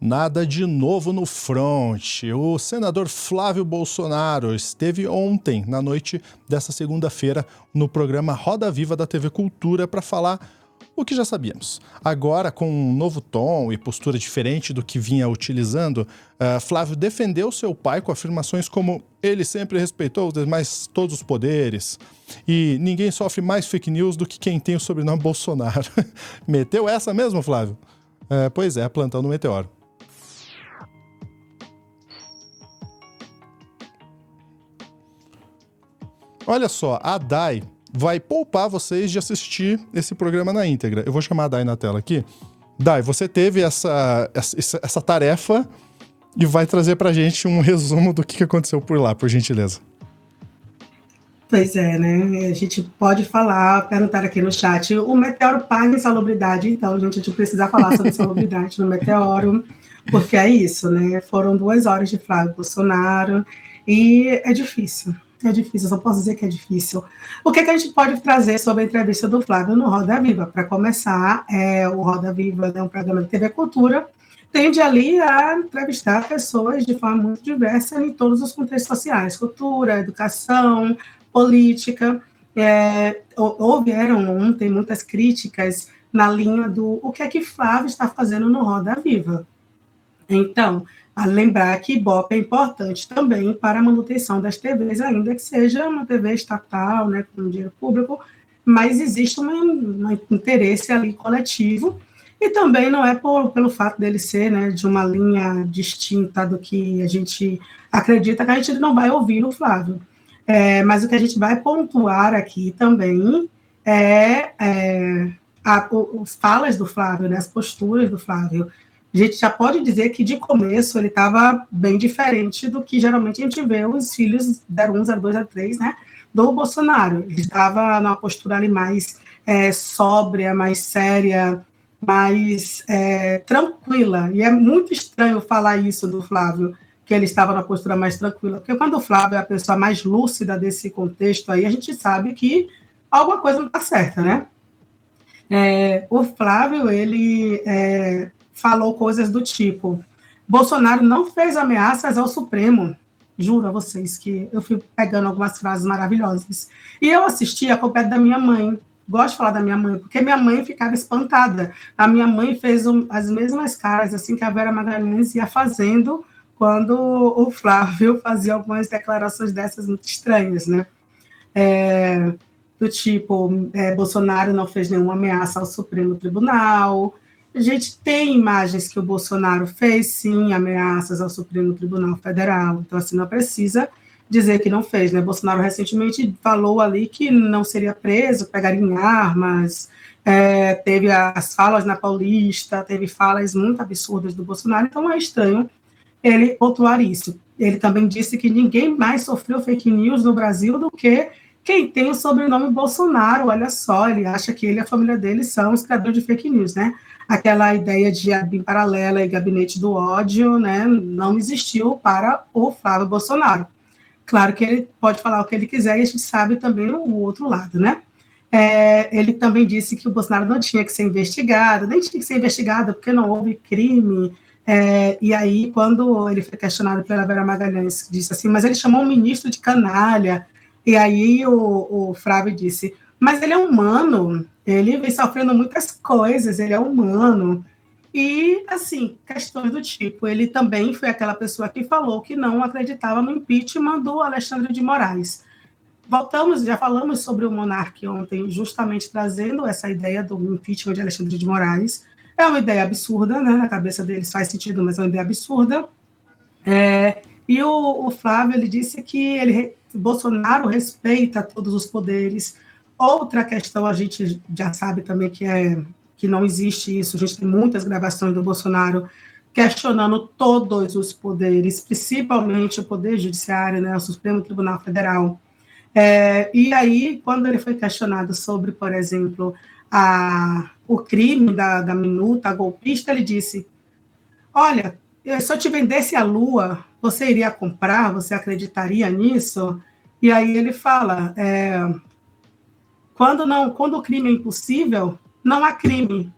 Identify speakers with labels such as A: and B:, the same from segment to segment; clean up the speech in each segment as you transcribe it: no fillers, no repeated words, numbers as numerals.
A: Nada de novo no front. O senador Flávio Bolsonaro esteve ontem, na noite dessa segunda-feira, no programa Roda Viva da TV Cultura para falar o que já sabíamos. Agora, com um novo tom e postura diferente do que vinha utilizando, Flávio defendeu seu pai com afirmações como ele sempre respeitou todos os poderes e ninguém sofre mais fake news do que quem tem o sobrenome Bolsonaro. Meteu essa mesmo, Flávio? Pois é, plantão do Meteoro. Olha só, a Dai vai poupar vocês de assistir esse programa na íntegra. Eu vou chamar a Dai na tela aqui. Dai, você teve essa tarefa e vai trazer pra gente um resumo do que aconteceu por lá, por gentileza.
B: Pois é, né? A gente pode falar, perguntar aqui no chat, o Meteoro paga insalubridade, então, gente, a gente precisa falar sobre insalubridade no Meteoro, porque é isso, né? Foram 2 horas de Flávio Bolsonaro e é difícil, só posso dizer que é difícil. O que a gente pode trazer sobre a entrevista do Flávio no Roda Viva? Para começar, o Roda Viva é um programa de TV Cultura, tende ali a entrevistar pessoas de forma muito diversa em todos os contextos sociais, cultura, educação, política. Houveram ontem muitas críticas na linha do o que é que Flávio está fazendo no Roda Viva. Então, a lembrar que Ibope é importante também para a manutenção das TVs, ainda que seja uma TV estatal, né, com dinheiro público, mas existe um interesse ali coletivo, e também não é pelo fato dele ser, né, de uma linha distinta do que a gente acredita, que a gente não vai ouvir o Flávio. Mas o que a gente vai pontuar aqui também as falas do Flávio, né, as posturas do Flávio. A gente já pode dizer que, de começo, ele estava bem diferente do que, geralmente, a gente vê os filhos 01, 02, 03, né, do Bolsonaro. Ele estava numa postura ali mais sóbria, mais séria, mais tranquila. E é muito estranho falar isso do Flávio, que ele estava na postura mais tranquila, porque quando o Flávio é a pessoa mais lúcida desse contexto aí, a gente sabe que alguma coisa não está certa, né? O Flávio, ele falou coisas do tipo, Bolsonaro não fez ameaças ao Supremo, juro a vocês que eu fui pegando algumas frases maravilhosas, e eu assisti acompanhado da minha mãe, gosto de falar da minha mãe, porque minha mãe ficava espantada, a minha mãe fez as mesmas caras, assim, que a Vera Magalhães ia fazendo quando o Flávio fazia algumas declarações dessas muito estranhas, né? Do tipo, Bolsonaro não fez nenhuma ameaça ao Supremo Tribunal. A gente tem imagens que o Bolsonaro fez, sim, ameaças ao Supremo Tribunal Federal, então, assim, não precisa dizer que não fez, né? Bolsonaro recentemente falou ali que não seria preso, pegaria em armas, teve as falas na Paulista, teve falas muito absurdas do Bolsonaro, então é estranho ele pontuar isso. Ele também disse que ninguém mais sofreu fake news no Brasil do que quem tem o sobrenome Bolsonaro. Olha só, ele acha que ele e a família dele são os criadores de fake news, né? Aquela ideia de ABIN paralela e gabinete do ódio, né, não existiu para o Flávio Bolsonaro. Claro que ele pode falar o que ele quiser e a gente sabe também o outro lado, né? Ele também disse que o Bolsonaro não tinha que ser investigado, nem tinha que ser investigado porque não houve crime. E aí, quando ele foi questionado pela Vera Magalhães, disse assim, mas ele chamou um ministro de canalha, e aí o Flávio disse, mas ele é humano, ele vem sofrendo muitas coisas, ele é humano, e, assim, questões do tipo, ele também foi aquela pessoa que falou que não acreditava no impeachment do Alexandre de Moraes. Já falamos sobre o monarca ontem, justamente trazendo essa ideia do impeachment de Alexandre de Moraes. É uma ideia absurda, né? Na cabeça deles faz sentido, mas é uma ideia absurda. E o Flávio, ele disse que Bolsonaro respeita todos os poderes. Outra questão, a gente já sabe também que não existe isso. A gente tem muitas gravações do Bolsonaro questionando todos os poderes, principalmente o Poder Judiciário, né? O Supremo Tribunal Federal. E aí, quando ele foi questionado sobre, por exemplo, o crime da minuta golpista, ele disse, olha, se eu te vendesse a Lua, você iria comprar? Você acreditaria nisso? E aí ele fala, quando o crime é impossível, não há crime.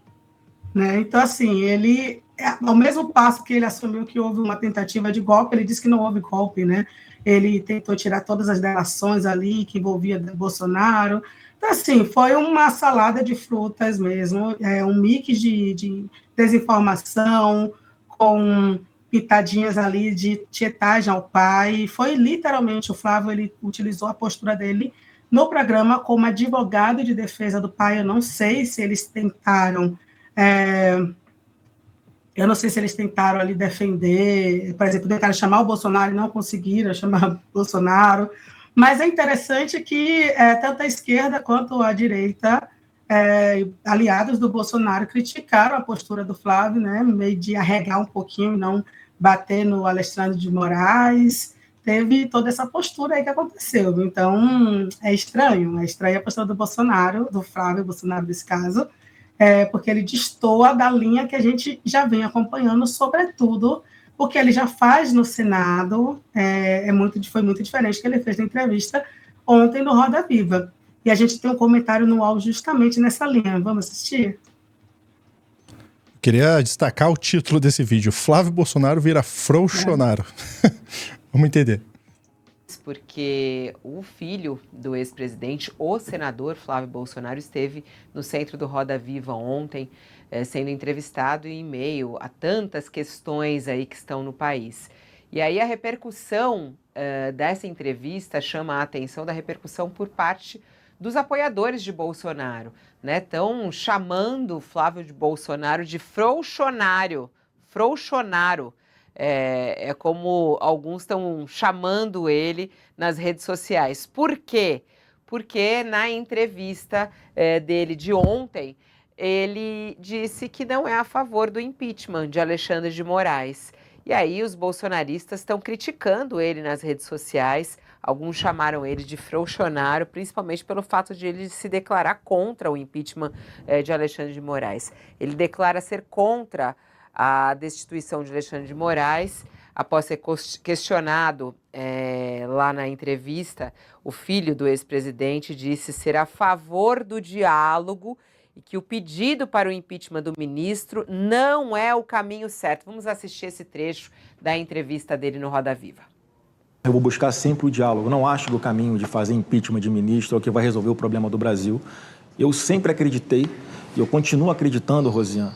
B: Né? Então, assim, ele ao mesmo passo que ele assumiu que houve uma tentativa de golpe, ele disse que não houve golpe, né? Ele tentou tirar todas as delações ali que envolvia Bolsonaro. Então, assim, foi uma salada de frutas mesmo, um mix de desinformação com pitadinhas ali de tietagem ao pai. Foi literalmente, o Flávio, ele utilizou a postura dele no programa como advogado de defesa do pai. Eu não sei se eles tentaram... Eu não sei se eles tentaram ali defender, por exemplo, tentaram chamar o Bolsonaro e não conseguiram chamar Bolsonaro, mas é interessante que tanto a esquerda quanto a direita, aliados do Bolsonaro, criticaram a postura do Flávio, né, meio de arregar um pouquinho, não bater no Alexandre de Moraes. Teve toda essa postura aí que aconteceu. Então, é estranha a postura do Bolsonaro, do Flávio Bolsonaro nesse caso, porque ele destoa da linha que a gente já vem acompanhando, sobretudo porque ele já faz no Senado, foi muito diferente do que ele fez na entrevista ontem no Roda Viva. E a gente tem um comentário no áudio justamente nessa linha. Vamos assistir?
A: Queria destacar o título desse vídeo: Flávio Bolsonaro vira frouxonaro. Vamos entender.
C: Porque o filho do ex-presidente, o senador Flávio Bolsonaro, esteve no centro do Roda Viva ontem, sendo entrevistado em meio a tantas questões aí que estão no país. E aí a repercussão dessa entrevista chama a atenção da repercussão por parte dos apoiadores de Bolsonaro, né? Estão chamando Flávio de Bolsonaro de frouxonário. É como alguns estão chamando ele nas redes sociais. Por quê? Porque na entrevista dele de ontem, ele disse que não é a favor do impeachment de Alexandre de Moraes. E aí os bolsonaristas estão criticando ele nas redes sociais. Alguns chamaram ele de frouxonário, principalmente pelo fato de ele se declarar contra o impeachment de Alexandre de Moraes. Ele declara ser contra a destituição de Alexandre de Moraes. Após ser questionado lá na entrevista, o filho do ex-presidente disse ser a favor do diálogo e que o pedido para o impeachment do ministro não é o caminho certo. Vamos assistir esse trecho da entrevista dele no Roda Viva.
D: Eu vou buscar sempre o diálogo. Não acho que o caminho de fazer impeachment de ministro é o que vai resolver o problema do Brasil. Eu sempre acreditei, e eu continuo acreditando, Rosiane,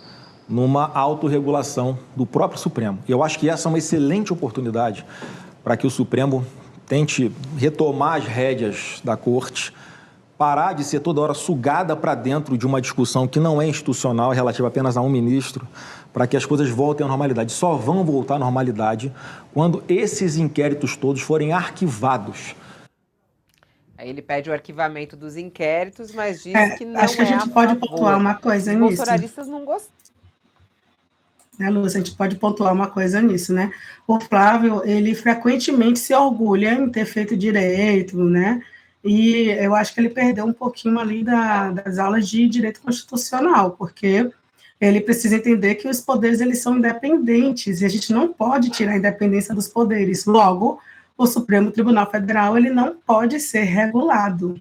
D: numa autorregulação do próprio Supremo. Eu acho que essa é uma excelente oportunidade para que o Supremo tente retomar as rédeas da Corte, parar de ser toda hora sugada para dentro de uma discussão que não é institucional, relativa apenas a um ministro, para que as coisas voltem à normalidade. Só vão voltar à normalidade quando esses inquéritos todos forem arquivados.
C: Aí ele pede o arquivamento dos inquéritos, mas diz que não é a favor.
B: Acho que a gente pode pontuar uma coisa nisso.
C: Os bolsonaristas não gostam.
B: Lúcia, a gente pode pontuar uma coisa nisso, né? O Flávio, ele frequentemente se orgulha em ter feito direito, né? E eu acho que ele perdeu um pouquinho ali das aulas de direito constitucional, porque ele precisa entender que os poderes, eles são independentes, e a gente não pode tirar a independência dos poderes. Logo, o Supremo Tribunal Federal, ele não pode ser regulado.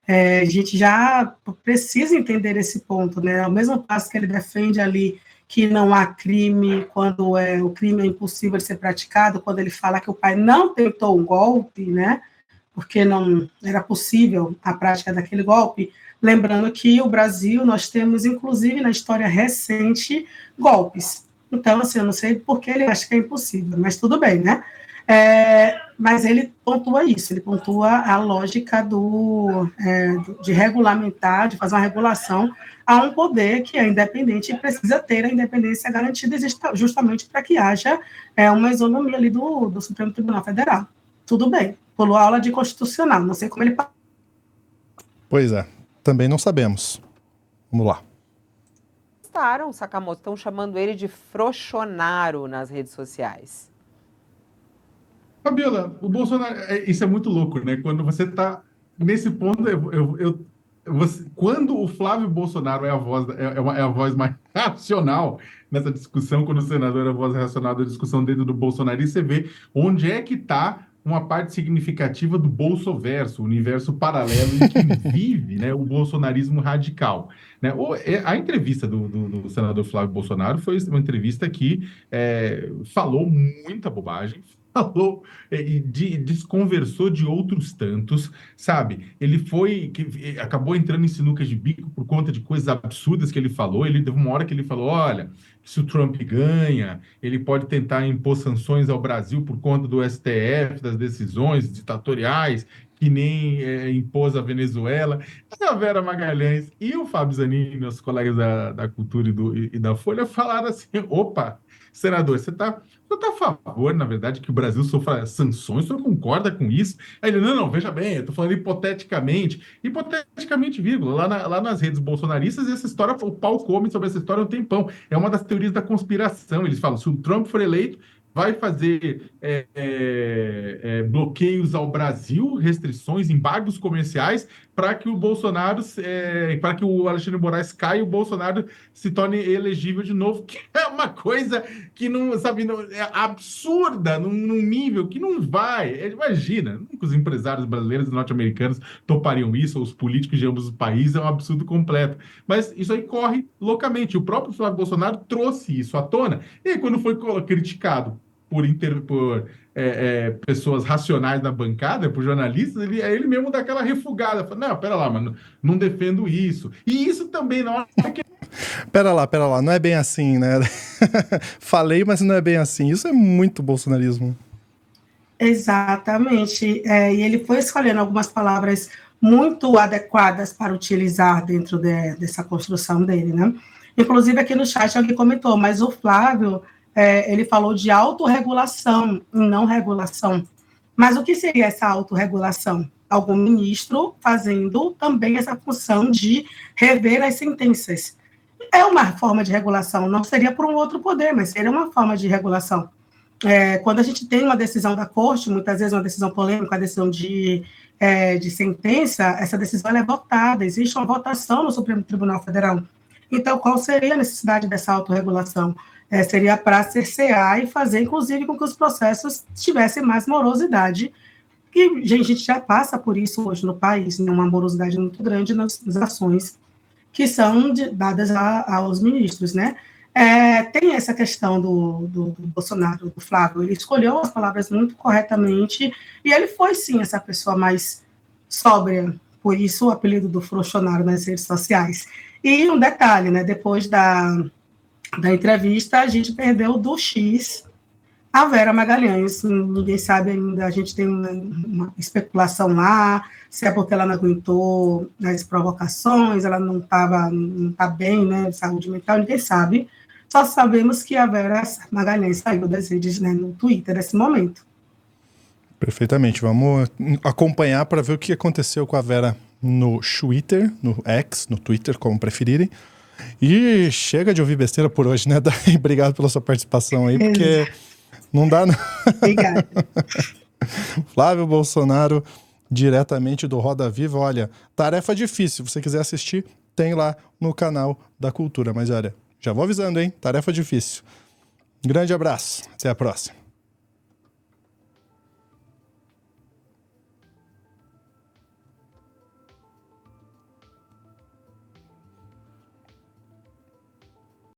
B: A gente já precisa entender esse ponto, né? Ao mesmo passo que ele defende ali que não há crime quando o crime é impossível de ser praticado, quando ele fala que o pai não tentou um golpe, né, porque não era possível a prática daquele golpe, lembrando que o Brasil, nós temos, inclusive, na história recente, golpes. Então, assim, eu não sei por que ele acha que é impossível, mas tudo bem, né? Mas ele pontua isso, ele pontua a lógica de regulamentar, de fazer uma regulação a um poder que é independente e precisa ter a independência garantida justamente para que haja uma isonomia ali do Supremo Tribunal Federal. Tudo bem, pulou a aula de constitucional, não sei como ele...
A: Pois é, também não sabemos. Vamos lá.
C: Sakamoto, estão chamando ele de frouxonaro nas redes sociais.
E: Fabiola, o Bolsonaro, isso é muito louco, né? Quando você está nesse ponto, quando o Flávio Bolsonaro é a voz mais racional nessa discussão, quando o senador é a voz racional da discussão dentro do bolsonarismo, você vê onde é que está uma parte significativa do Bolsoverso, o universo paralelo em que vive, né, o bolsonarismo radical. Né? A entrevista do senador Flávio Bolsonaro foi uma entrevista que falou muita bobagem, falou e desconversou de outros tantos, sabe? Ele acabou entrando em sinucas de bico por conta de coisas absurdas que ele falou. Ele teve uma hora que ele falou, olha, se o Trump ganha, ele pode tentar impor sanções ao Brasil por conta do STF, das decisões ditatoriais, que nem impôs a Venezuela. A Vera Magalhães e o Fábio Zanini, meus colegas da Cultura e da Folha, falaram assim, opa, senador, você está a favor, na verdade, que o Brasil sofra sanções? O senhor concorda com isso? Aí ele, não, veja bem, eu estou falando hipoteticamente, vírgula, lá nas redes bolsonaristas, essa história, o pau come sobre essa história há um tempão. É uma das teorias da conspiração. Eles falam, se o Trump for eleito, vai fazer bloqueios ao Brasil, restrições, embargos comerciais, para que o Bolsonaro, para que o Alexandre de Moraes caia e o Bolsonaro se torne elegível de novo, que é uma coisa que não, sabe, é absurda, num nível que não vai. Imagina, nunca os empresários brasileiros e norte-americanos topariam isso, ou os políticos de ambos os países, é um absurdo completo. Mas isso aí corre loucamente. O próprio Flávio Bolsonaro trouxe isso à tona. E aí, quando foi criticado por pessoas racionais na bancada, por jornalistas, ele mesmo dá aquela refugada. Fala, não, pera lá, mano, não defendo isso. E isso também, na hora que...
A: Pera lá, não é bem assim, né? Falei, mas não é bem assim. Isso é muito bolsonarismo.
B: Exatamente. E ele foi escolhendo algumas palavras muito adequadas para utilizar dentro dessa construção dele, né? Inclusive, aqui no chat alguém comentou, mas o Flávio... ele falou de autorregulação e não regulação. Mas o que seria essa autorregulação? Algum ministro fazendo também essa função de rever as sentenças. É uma forma de regulação, não seria por um outro poder, mas seria uma forma de regulação. Quando a gente tem uma decisão da corte, muitas vezes uma decisão polêmica, uma decisão de sentença, essa decisão é votada, existe uma votação no Supremo Tribunal Federal. Então, qual seria a necessidade dessa autorregulação? Seria para cercear e fazer, inclusive, com que os processos tivessem mais morosidade, que a gente já passa por isso hoje no país, né? Uma morosidade muito grande nas ações que são dadas aos ministros, né? Tem essa questão do Bolsonaro, do Flávio, ele escolheu as palavras muito corretamente, e ele foi, sim, essa pessoa mais sóbria, por isso o apelido do Frouxonário nas redes sociais. E um detalhe, né? Depois da entrevista, a gente perdeu do X a Vera Magalhães. Ninguém sabe ainda, a gente tem uma especulação lá, se é porque ela não aguentou as provocações, ela não está bem, né, de saúde mental, ninguém sabe. Só sabemos que a Vera Magalhães saiu das redes, né, no Twitter nesse momento.
A: Perfeitamente, vamos acompanhar para ver o que aconteceu com a Vera no Twitter, no X, no Twitter, como preferirem. E chega de ouvir besteira por hoje, né, Dai? Obrigado pela sua participação aí, porque não dá, não.
B: Obrigada.
A: Flávio Bolsonaro, diretamente do Roda Viva. Olha, tarefa difícil. Se você quiser assistir, tem lá no canal da Cultura. Mas olha, já vou avisando, hein? Tarefa difícil. Grande abraço. Até a próxima.